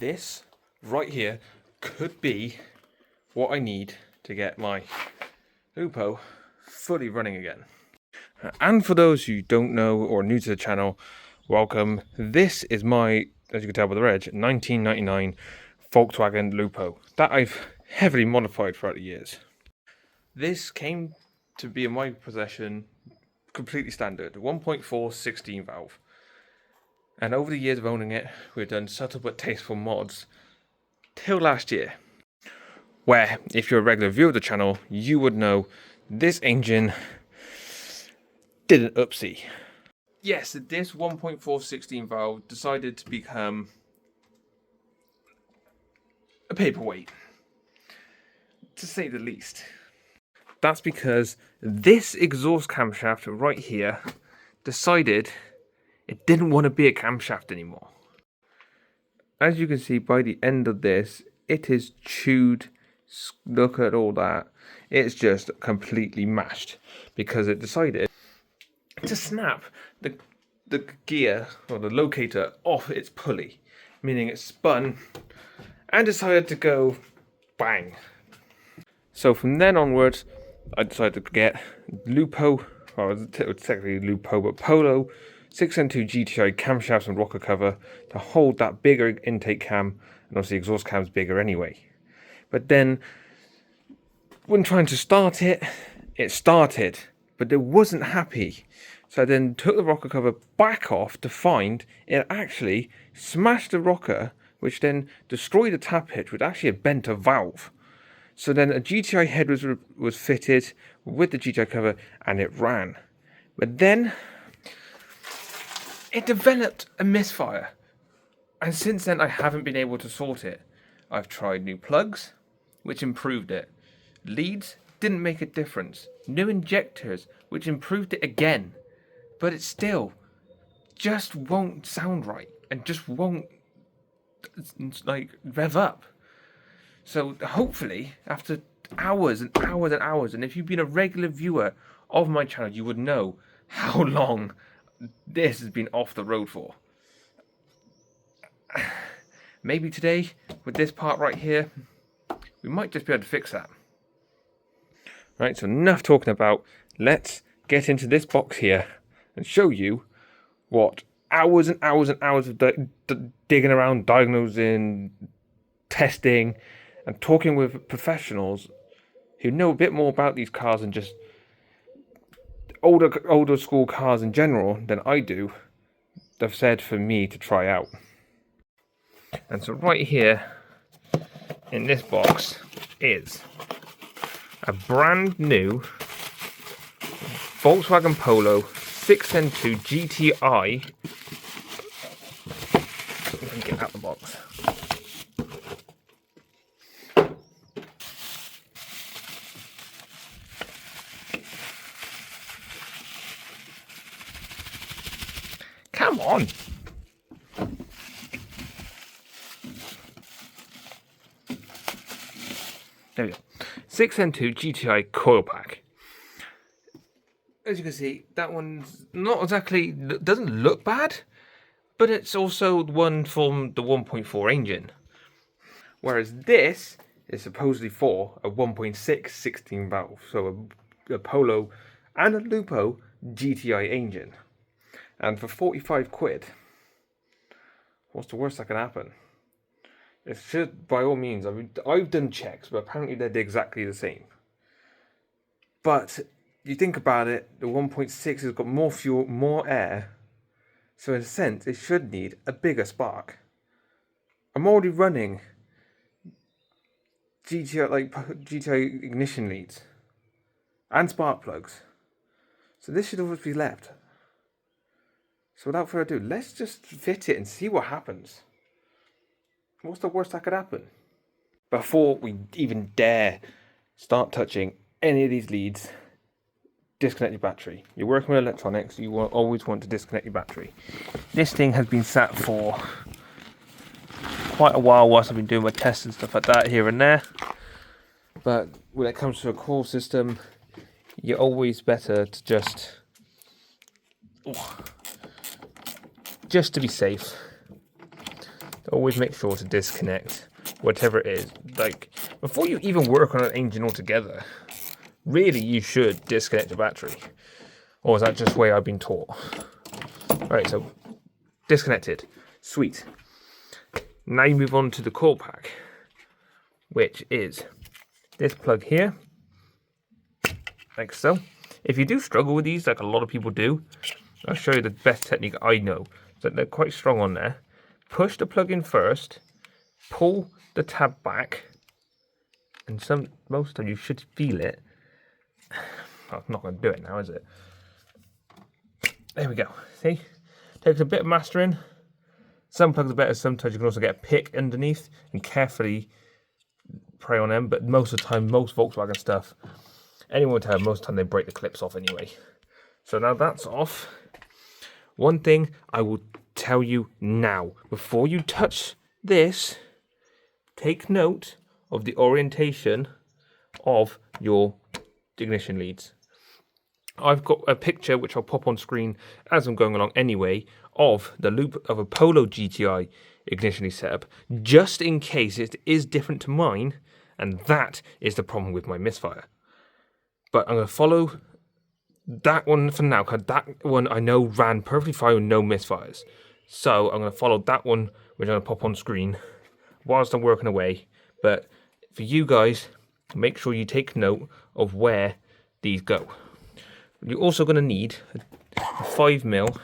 This right here could be what I need to get my Lupo fully running again. And for those who don't know or new to the channel, welcome. This is my, as you can tell by the reg, 1999 Volkswagen Lupo that I've heavily modified throughout the years. This came to be in my possession completely standard, 1.4 16 valve. And over the years of owning it, we've done subtle but tasteful mods till last year, where if you're a regular viewer of the channel, you would know this engine did an oopsie. Yes, this 1.4 16 valve decided to become a paperweight, to say the least. That's because this exhaust camshaft right here decided it didn't want to be a camshaft anymore. As you can see by the end of this, it is chewed. Look at all that. It's just completely mashed because it decided to snap the gear or the locator off its pulley, meaning it spun and decided to go bang. So from then onwards, I decided to get Lupo, well, it was technically Lupo, but Polo 6N2 GTI camshafts and rocker cover to hold that bigger intake cam, and obviously exhaust cam's bigger anyway. But then, when trying to start it, it started, but it wasn't happy. So I then took the rocker cover back off to find it actually smashed the rocker, which then destroyed the tap hitch, which actually had bent a valve. So then a GTI head was fitted with the GTI cover and it ran. But then it developed a misfire. And since then I haven't been able to sort it. I've tried new plugs, which improved it. Leads didn't make a difference. New injectors, which improved it again. But it still just won't sound right and just won't like rev up. So hopefully, after hours and hours and hours, and if you've been a regular viewer of my channel, you would know how long this has been off the road for. Maybe today, with this part right here, we might just be able to fix that. Right, so enough talking about, let's get into this box here and show you what hours and hours and hours of digging around, diagnosing, testing, and talking with professionals who know a bit more about these cars than just older school cars in general than I do, they've said for me to try out. And so right here in this box is a brand new Volkswagen Polo 6N2 GTI. Let me get out the box. Come on! There we go. 6N2 GTI coil pack. As you can see, that one's not exactly, doesn't look bad, but it's also one from the 1.4 engine. Whereas this is supposedly for a 1.6 16 valve, so a Polo and a Lupo GTI engine. And for 45 quid, what's the worst that can happen? It should, by all means, I mean, I've done checks, but apparently they're exactly the same. But you think about it, the 1.6 has got more fuel, more air, so in a sense, it should need a bigger spark. I'm already running GTI ignition leads and spark plugs, so this should always be left. So without further ado, let's just fit it and see what happens. What's the worst that could happen? Before we even dare start touching any of these leads, disconnect your battery. You're working with electronics, you will always want to disconnect your battery. This thing has been sat for quite a while whilst I've been doing my tests and stuff like that here and there. But when it comes to a core system, you're always better to just to be safe, always make sure to disconnect whatever it is. Like, before you even work on an engine altogether, really you should disconnect the battery. Or is that just the way I've been taught? Alright, so disconnected. Sweet. Now you move on to the core pack, which is this plug here, like so. If you do struggle with these, like a lot of people do, I'll show you the best technique I know. So they're quite strong on there. Push the plug in first, pull the tab back, and most of the time you should feel it. I'm not going to do it now, is it? There we go. See? Takes a bit of mastering. Some plugs are better. Sometimes you can also get a pick underneath and carefully pray on them. But most of the time, most Volkswagen stuff, anyone would tell, most of the time they break the clips off anyway. So now that's off. One thing I will tell you now, before you touch this, take note of the orientation of your ignition leads. I've got a picture which I'll pop on screen as I'm going along anyway of the loop of a Polo GTI ignition lead setup, just in case it is different to mine, and that is the problem with my misfire. But I'm going to follow that one for now, because that one I know ran perfectly fine with no misfires. So I'm going to follow that one, which I'm going to pop on screen whilst I'm working away. But for you guys, make sure you take note of where these go. You're also going to need a 5mm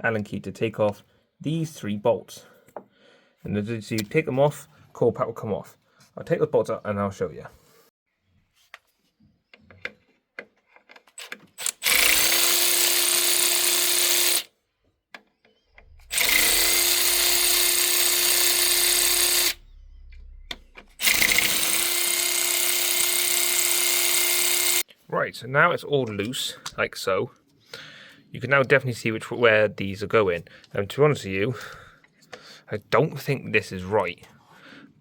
Allen key to take off these 3 bolts. And as you take them off, core pack will come off. I'll take the bolts out and I'll show you. Right, so now it's all loose, like so. You can now definitely see where these are going. And to be honest with you, I don't think this is right.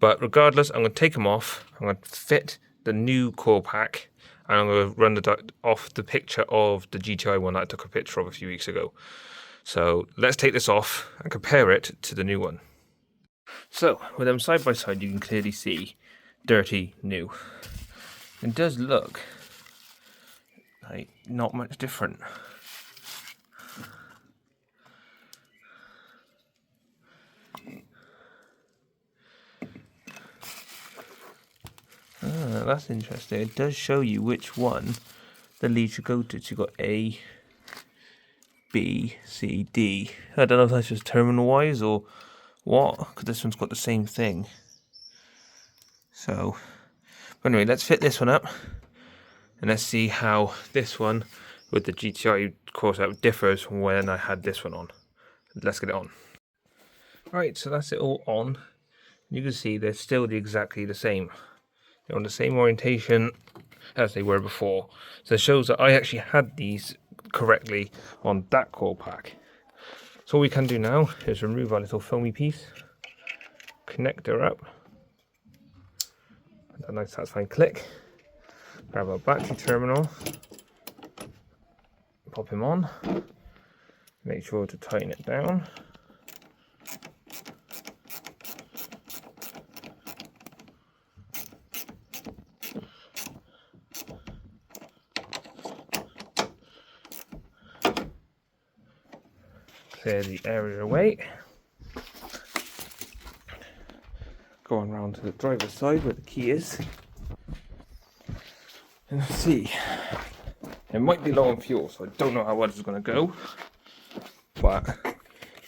But regardless, I'm going to take them off. I'm going to fit the new core pack. And I'm going to run off the picture of the GTI one that I took a picture of a few weeks ago. So let's take this off and compare it to the new one. So with them side by side, you can clearly see dirty new. It does look like not much different. That's interesting. It does show you which one the lead should go to. So you've got A, B, C, D. I don't know if that's just terminal wise or what, because this one's got the same thing. So, but anyway, let's fit this one up. And let's see how this one with the GTI course out differs from when I had this one on. Let's get it on. Right, so that's it all on. You can see they're still exactly the same. They're on the same orientation as they were before. So it shows that I actually had these correctly on that core pack. So all we can do now is remove our little foamy piece, connect her up, a nice satisfying click. Grab our battery terminal, pop him on, make sure to tighten it down. Clear the area away. Go on round to the driver's side where the key is. And let's see, it might be low on fuel, so I don't know how well this is going to go. But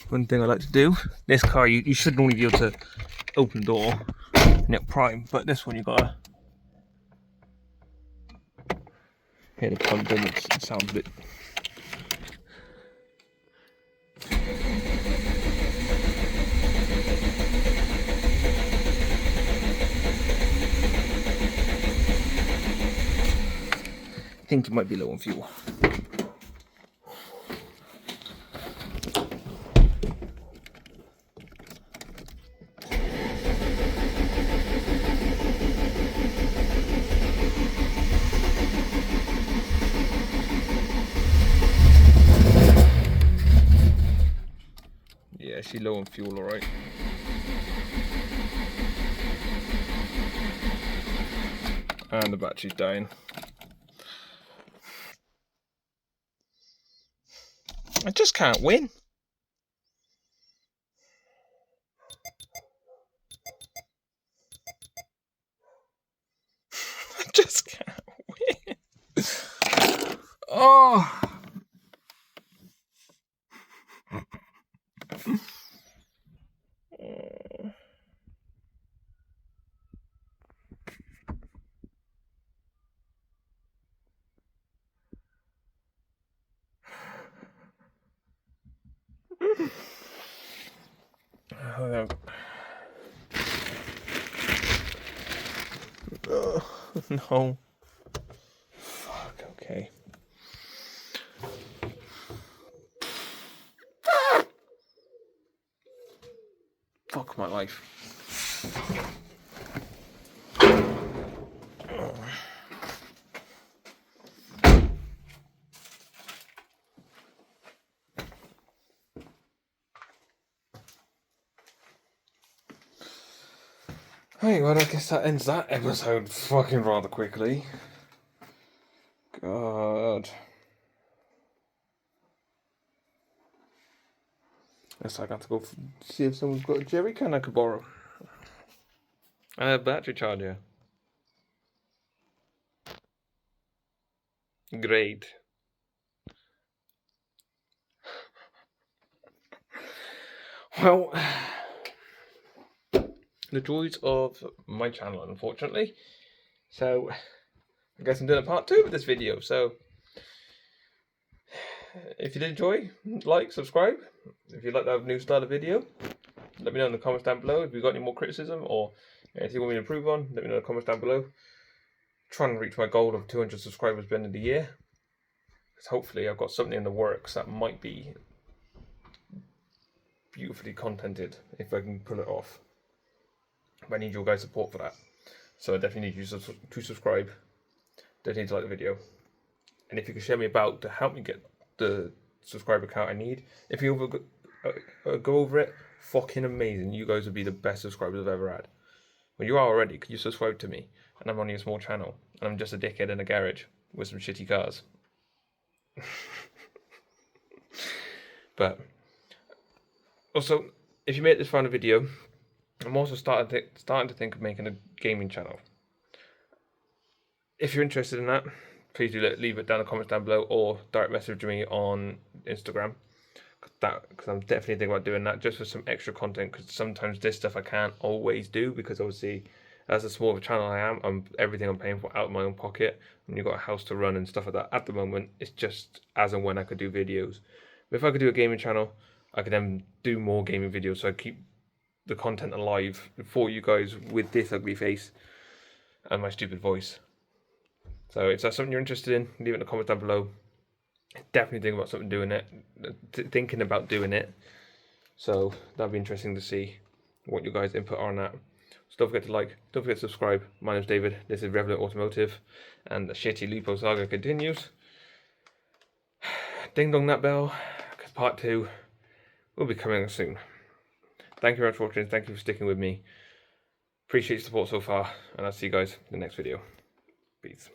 one thing I like to do, this car you should normally be able to open the door and it'll prime, but this one you gotta hear the pump and it sounds a bit. I think it might be low on fuel. Yeah, she's low on fuel, alright. And the battery's dying. I just can't win. I just can't win. Oh. No. Fuck, okay. Fuck my life. Hey, well, I guess that ends that episode fucking rather quickly. God. Guess I got to go see if someone's got a jerry can I could borrow. And a battery charger. Great. Well, the joys of my channel, unfortunately. So, I guess I'm doing a part 2 of this video. So, if you did enjoy, like, subscribe. If you'd like to have a new style of video, let me know in the comments down below. If you've got any more criticism or anything you want me to improve on, let me know in the comments down below. Trying to reach my goal of 200 subscribers by the end of the year. Because hopefully I've got something in the works that might be beautifully contented if I can pull it off. But I need your guys' support for that. So I definitely need you to subscribe. Definitely need to like the video. And if you can share me about to help me get the subscriber count I need. If you go over it, fucking amazing. You guys would be the best subscribers I've ever had. Well, you are already, because you subscribe to me. And I'm only a small channel. And I'm just a dickhead in a garage with some shitty cars. But also, if you made it this far in the video, I'm also starting to think of making a gaming channel. If you're interested in that, please do leave it down in the comments down below or direct message me on Instagram. Because I'm definitely thinking about doing that just for some extra content. Because sometimes this stuff I can't always do because obviously, as a small of a channel I am, everything I'm paying for out of my own pocket. And you've got a house to run and stuff like that. At the moment, it's just as and when I could do videos. But if I could do a gaming channel, I could then do more gaming videos. So I keep the content alive for you guys with this ugly face and my stupid voice. So if that's something you're interested in, leave it in the comments down below. Definitely thinking about doing it. So that'd be interesting to see what you guys input on that. So don't forget to like, don't forget to subscribe. My name's David, this is Revelant Automotive, and the shitty Lupo saga continues. Ding dong that bell, because part 2 will be coming soon. Thank you very much for watching, thank you for sticking with me. Appreciate your support so far, and I'll see you guys in the next video. Peace.